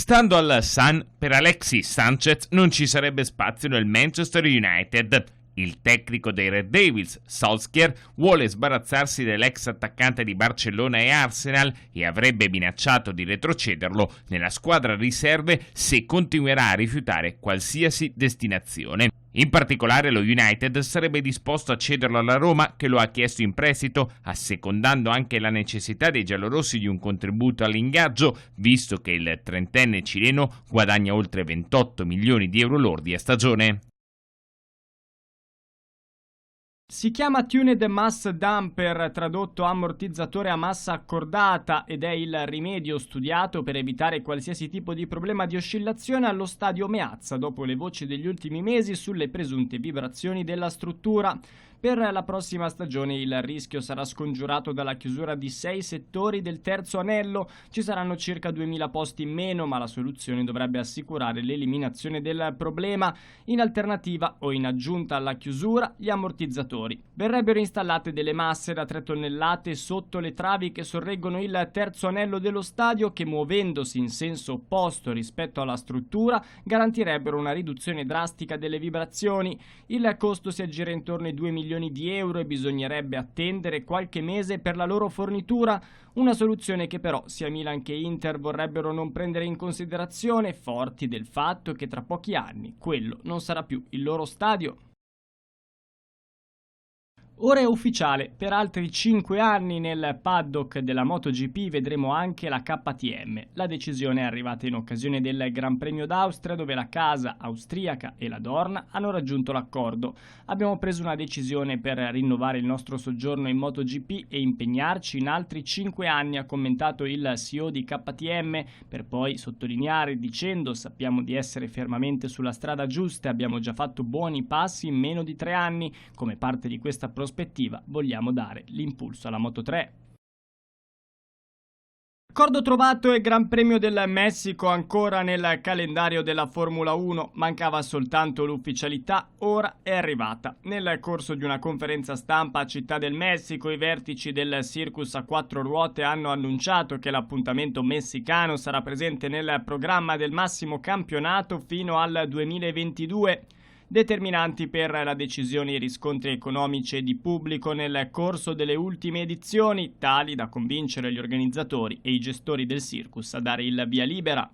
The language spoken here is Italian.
Stando al Sun, per Alexis Sanchez non ci sarebbe spazio nel Manchester United. Il tecnico dei Red Devils, Solskjaer, vuole sbarazzarsi dell'ex attaccante di Barcellona e Arsenal e avrebbe minacciato di retrocederlo nella squadra riserve se continuerà a rifiutare qualsiasi destinazione. In particolare lo United sarebbe disposto a cederlo alla Roma, che lo ha chiesto in prestito, assecondando anche la necessità dei giallorossi di un contributo all'ingaggio, visto che il trentenne cileno guadagna oltre 28 milioni di euro lordi a stagione. Si chiama Tuned Mass Damper, tradotto ammortizzatore a massa accordata, ed è il rimedio studiato per evitare qualsiasi tipo di problema di oscillazione allo stadio Meazza, dopo le voci degli ultimi mesi sulle presunte vibrazioni della struttura. Per la prossima stagione il rischio sarà scongiurato dalla chiusura di 6 settori del terzo anello. Ci saranno circa 2000 posti in meno, ma la soluzione dovrebbe assicurare l'eliminazione del problema. In alternativa o in aggiunta alla chiusura, gli ammortizzatori. Verrebbero installate delle masse da 3 tonnellate sotto le travi che sorreggono il terzo anello dello stadio, che, muovendosi in senso opposto rispetto alla struttura, garantirebbero una riduzione drastica delle vibrazioni. Il costo si aggira intorno ai 2 milioni di euro e bisognerebbe attendere qualche mese per la loro fornitura, una soluzione che però sia Milan che Inter vorrebbero non prendere in considerazione, forti del fatto che tra pochi anni quello non sarà più il loro stadio. Ora è ufficiale, per altri 5 anni nel paddock della MotoGP vedremo anche la KTM. La decisione è arrivata in occasione del Gran Premio d'Austria, dove la casa austriaca e la Dorna hanno raggiunto l'accordo. Abbiamo preso una decisione per rinnovare il nostro soggiorno in MotoGP e impegnarci in altri 5 anni, ha commentato il CEO di KTM, per poi sottolineare dicendo: sappiamo di essere fermamente sulla strada giusta e abbiamo già fatto buoni passi in meno di 3 anni. Come parte di questa prospettiva vogliamo dare l'impulso alla Moto3. Accordo trovato e Gran Premio del Messico ancora nel calendario della Formula 1, mancava soltanto l'ufficialità, ora è arrivata. Nel corso di una conferenza stampa a Città del Messico, i vertici del Circus a 4 ruote hanno annunciato che l'appuntamento messicano sarà presente nel programma del massimo campionato fino al 2022. Determinanti per la decisione i riscontri economici e di pubblico nel corso delle ultime edizioni, tali da convincere gli organizzatori e i gestori del circus a dare il via libera.